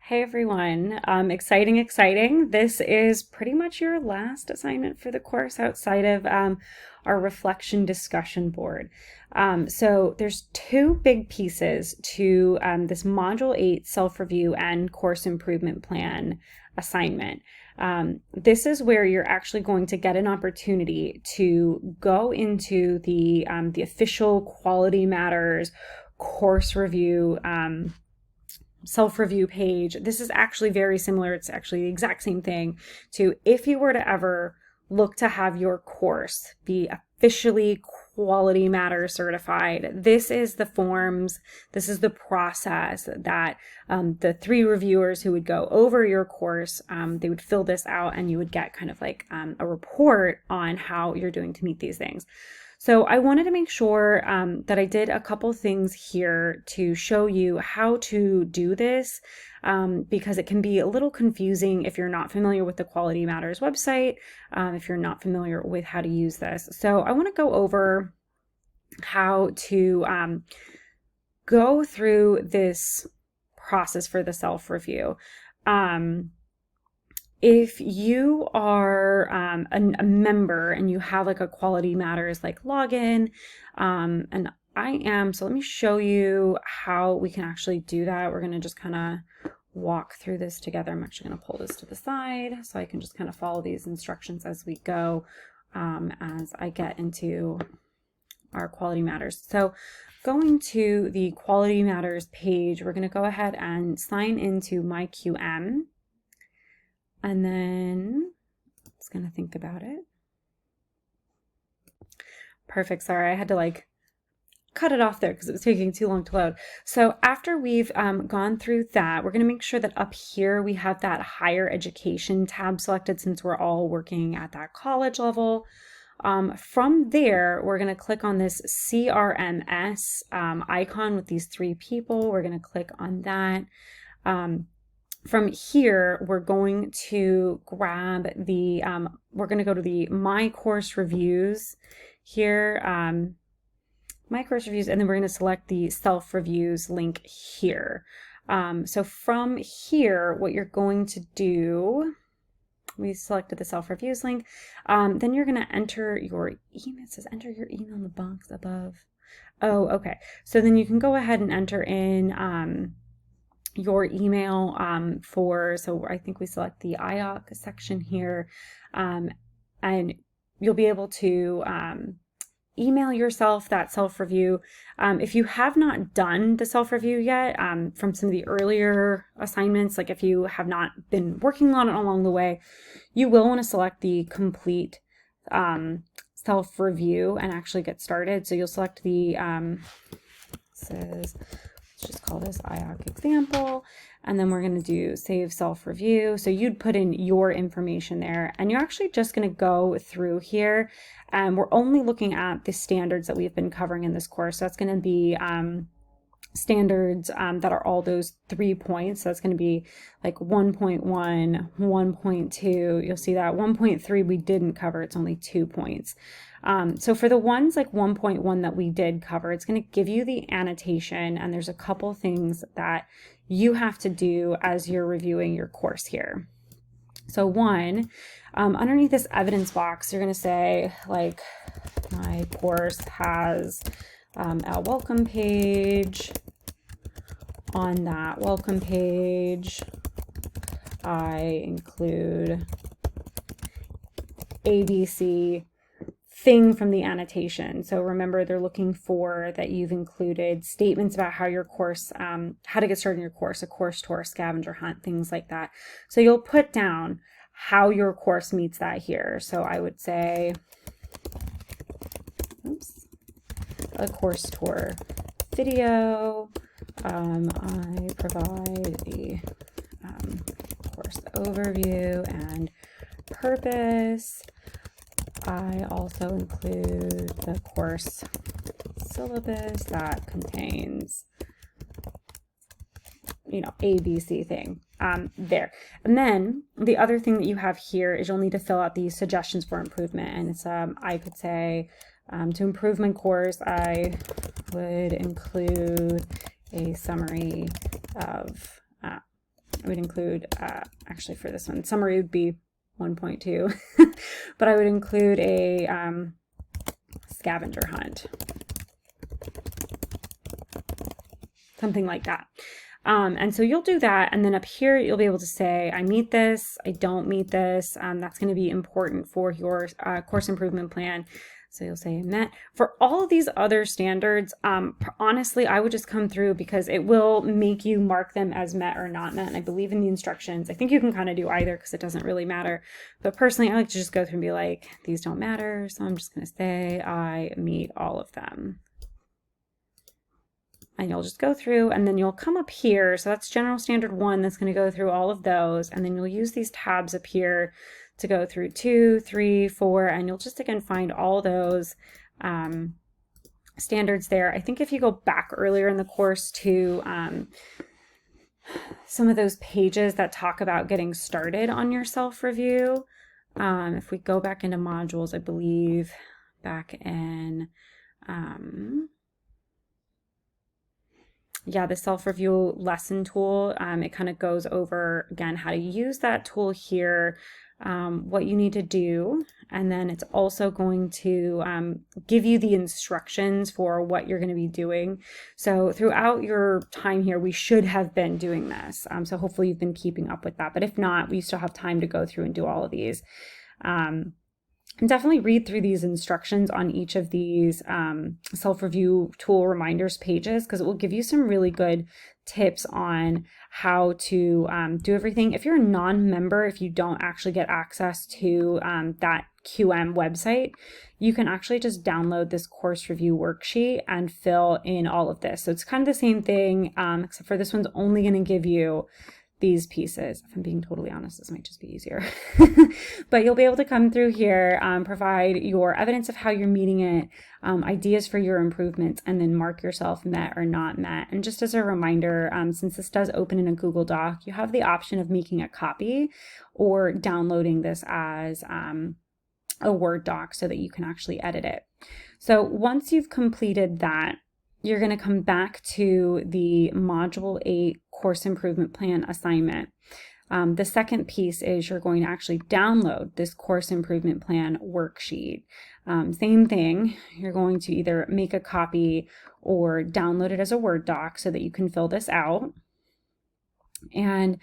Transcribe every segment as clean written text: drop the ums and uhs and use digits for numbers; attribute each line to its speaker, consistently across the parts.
Speaker 1: Hey everyone, exciting, exciting. This is pretty much your last assignment for the course outside of our reflection discussion board. So there's two big pieces to this Module 8 self-review and course improvement plan assignment. This is where you're actually going to get an opportunity to go into the official Quality Matters course review self-review page. This is actually very similar. It's actually the exact same thing to if you were to ever look to have your course be officially Quality Matters certified. This is the forms, this is the process that the three reviewers who would go over your course, they would fill this out and you would get kind of like a report on how you're doing to meet these things. So I wanted to make sure that I did a couple things here to show you how to do this because it can be a little confusing if you're not familiar with the Quality Matters website, if you're not familiar with how to use this. So I want to go over how to go through this process for the self-review. If you are a member and you have like a Quality Matters like login, and I am, so let me show you how we can actually do that. We're going to just kind of walk through this together. I'm actually going to pull this to the side so I can just kind of follow these instructions as we go as I get into our Quality Matters. So going to the Quality Matters page, we're going to go ahead and sign into MyQM. And then it's going to think about it. Perfect. Sorry, I had to like cut it off there because it was taking too long to load. So after we've gone through that, we're going to make sure that up here we have that higher education tab selected since we're all working at that college level. From there, we're going to click on this CRMS icon with these three people. We're going to click on that. From here, we're going to grab the, we're going to go to the My Course Reviews here, My Course Reviews, and then we're going to select the Self-Reviews link here. So from here, what you're going to do, we selected the Self-Reviews link, then you're going to enter your email. It says enter your email in the box above. Oh, okay. So then you can go ahead and enter in your email so I think we select the IOC section here, and you'll be able to email yourself that self-review. If you have not done the self-review yet from some of the earlier assignments, like if you have not been working on it along the way, you will want to select the complete self-review and actually get started. So you'll select the says just call this IOC example, and then we're going to do save self-review. So you'd put in your information there, and you're actually just going to go through here, and we're only looking at the standards that we've been covering in this course. So that's going to be standards that are all those 3 points. So that's going to be like 1.1, 1.2. You'll see that 1.3 we didn't cover. It's only 2 points. So for the ones like 1.1 that we did cover, it's going to give you the annotation, and there's a couple things that you have to do as you're reviewing your course here. So one, underneath this evidence box, you're going to say like, my course has a welcome page. On that welcome page, I include ABC thing from the annotation. So remember, they're looking for that you've included statements about how your course, how to get started in your course, a course tour, scavenger hunt, things like that. So you'll put down how your course meets that here. So I would say, oops, a course tour video. I provide the course overview and purpose. I also include the course syllabus that contains, ABC thing there. And then the other thing that you have here is you'll need to fill out the suggestions for improvement. And it's, I could say, to improve my course, I would include a summary of I would include, actually for this one, summary would be 1.2, but I would include a scavenger hunt, something like that. And so you'll do that, and then up here you'll be able to say, I meet this, I don't meet this. That's going to be important for your course improvement plan. So you'll say met. For all of these other standards, honestly, I would just come through because it will make you mark them as met or not met. And I believe in the instructions. I think you can kind of do either because it doesn't really matter. But personally, I like to just go through and be like, these don't matter. So I'm just going to say I meet all of them. And you'll just go through, and then you'll come up here. So that's general standard 1. That's going to go through all of those. And then you'll use these tabs up here to go through 2, 3, 4, and you'll just again find all those standards there. I think if you go back earlier in the course to some of those pages that talk about getting started on your self-review, if we go back into modules, I believe back in yeah, the self-review lesson tool, it kind of goes over, again, how to use that tool here, what you need to do, and then it's also going to give you the instructions for what you're going to be doing. So throughout your time here, we should have been doing this. So hopefully you've been keeping up with that, but if not, we still have time to go through and do all of these. And definitely read through these instructions on each of these self-review tool reminders pages, because it will give you some really good tips on how to do everything. If you're a non-member, if you don't actually get access to that QM website, you can actually just download this course review worksheet and fill in all of this. So it's kind of the same thing, except for this one's only going to give you these pieces. If I'm being totally honest, this might just be easier. But you'll be able to come through here, provide your evidence of how you're meeting it, ideas for your improvements, and then mark yourself met or not met. And just as a reminder, since this does open in a Google Doc, you have the option of making a copy or downloading this as a Word doc so that you can actually edit it. So once you've completed that, you're going to come back to the Module 8 Course Improvement Plan assignment. The second piece is you're going to actually download this Course Improvement Plan worksheet. Same thing, you're going to either make a copy or download it as a Word doc so that you can fill this out. And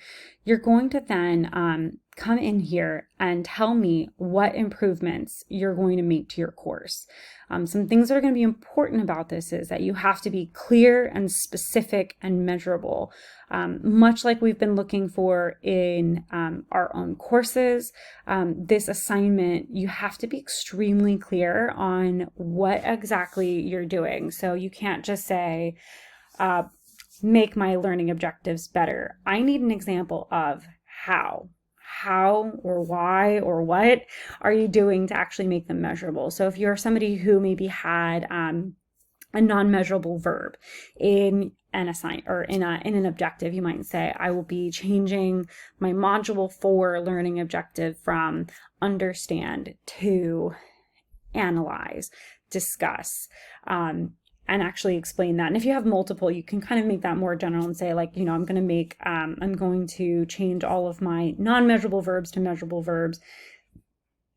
Speaker 1: you're going to then come in here and tell me what improvements you're going to make to your course. Some things that are going to be important about this is that you have to be clear and specific and measurable, much like we've been looking for in our own courses. This assignment, you have to be extremely clear on what exactly you're doing. So you can't just say, make my learning objectives better. I need an example of how or why or what are you doing to actually make them measurable. So if you're somebody who maybe had a non-measurable verb in an in an objective, you might say, I will be changing my module 4 learning objective from understand to analyze, discuss, and actually explain that. And if you have multiple, you can kind of make that more general and say, like, you know, I'm going to change all of my non-measurable verbs to measurable verbs.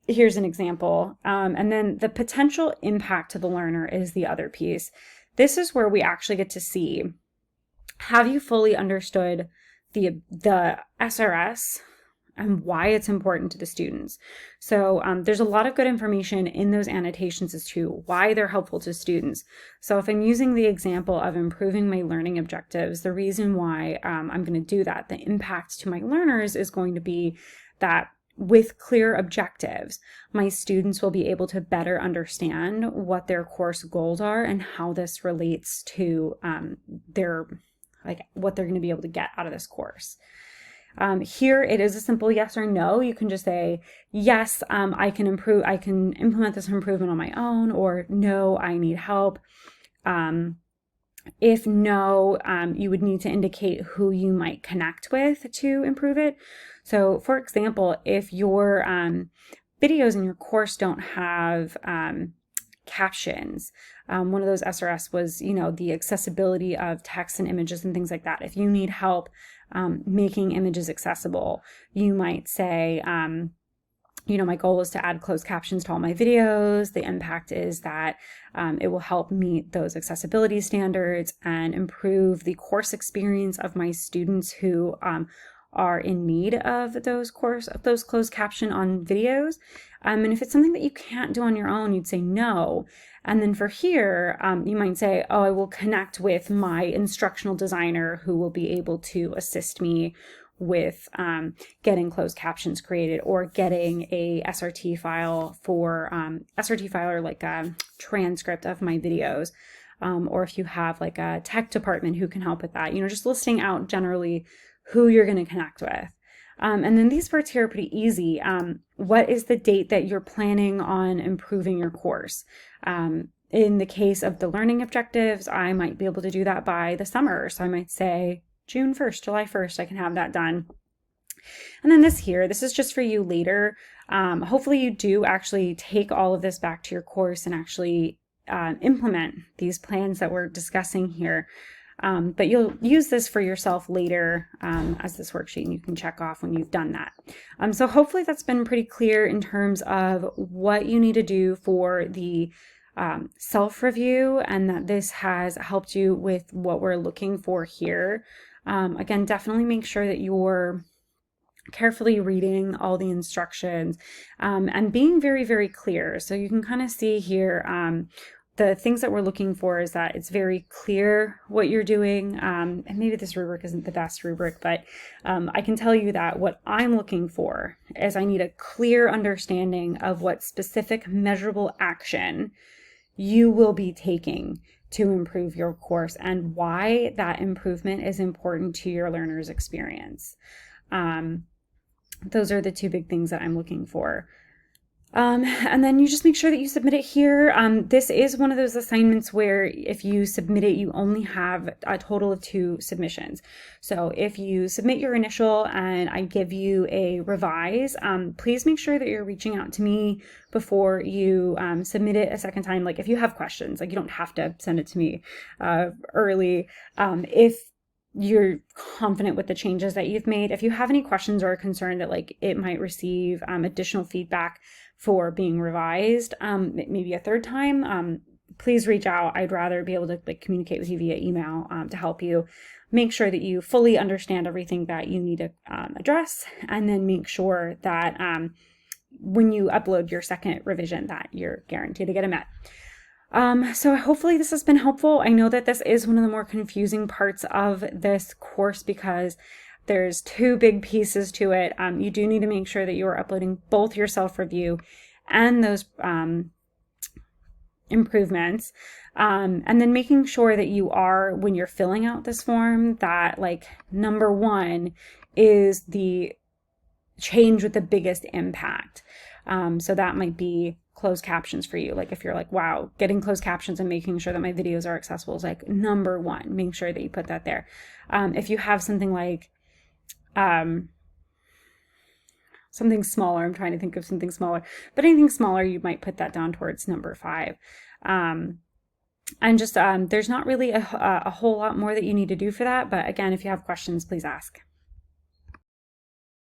Speaker 1: Here's an example. And then the potential impact to the learner is the other piece. This is where we actually get to see, have you fully understood the SRS and why it's important to the students? So there's a lot of good information in those annotations as to why they're helpful to students. So if I'm using the example of improving my learning objectives, the reason why I'm going to do that, the impact to my learners is going to be that with clear objectives, my students will be able to better understand what their course goals are and how this relates to what they're going to be able to get out of this course. Here it is a simple yes or no. You can just say, yes, I can implement this improvement on my own, or no, I need help. If no, you would need to indicate who you might connect with to improve it. So for example, if your videos in your course don't have captions, one of those SRS was, the accessibility of text and images and things like that. If you need help making images accessible. You might say, my goal is to add closed captions to all my videos. The impact is that it will help meet those accessibility standards and improve the course experience of my students who are in need of those closed caption on videos. And if it's something that you can't do on your own, you'd say no. And then for here, you might say, oh, I will connect with my instructional designer who will be able to assist me with getting closed captions created, or getting a SRT file for SRT file, or like a transcript of my videos, or if you have like a tech department who can help with that, just listing out generally who you're going to connect with. And then these parts here are pretty easy. What is the date that you're planning on improving your course? In the case of the learning objectives, I might be able to do that by the summer. So I might say June 1st, July 1st, I can have that done. And then this is just for you later. Hopefully you do actually take all of this back to your course and actually implement these plans that we're discussing here. But you'll use this for yourself later as this worksheet, and you can check off when you've done that. So hopefully that's been pretty clear in terms of what you need to do for the self-review, and that this has helped you with what we're looking for here. Again, definitely make sure that you're carefully reading all the instructions and being very, very clear. So you can kind of see here, the things that we're looking for is that it's very clear what you're doing. And maybe this rubric isn't the best rubric, but I can tell you that what I'm looking for is I need a clear understanding of what specific measurable action you will be taking to improve your course and why that improvement is important to your learner's experience. Those are the two big things that I'm looking for. And then you just make sure that you submit it here. This is one of those assignments where if you submit it, you only have a total of 2 submissions. So if you submit your initial and I give you a revise, please make sure that you're reaching out to me before you submit it a second time. Like if you have questions, like you don't have to send it to me early. If you're confident with the changes that you've made, if you have any questions or are concerned that like it might receive additional feedback for being revised, maybe a third time, please reach out. I'd rather be able to communicate with you via email to help you make sure that you fully understand everything that you need to address, and then make sure that when you upload your second revision that you're guaranteed to get it met. So hopefully this has been helpful. I know that this is one of the more confusing parts of this course because there's 2 big pieces to it. You do need to make sure that you are uploading both your self-review and those improvements. And then making sure that you are, when you're filling out this form, that like number 1 is the change with the biggest impact. So that might be closed captions for you. Like if you're like, wow, getting closed captions and making sure that my videos are accessible is like number 1, make sure that you put that there. If you have something like something smaller, I'm trying to think of something smaller, but anything smaller, you might put that down towards number 5. And just there's not really a whole lot more that you need to do for that, but again, if you have questions, please ask.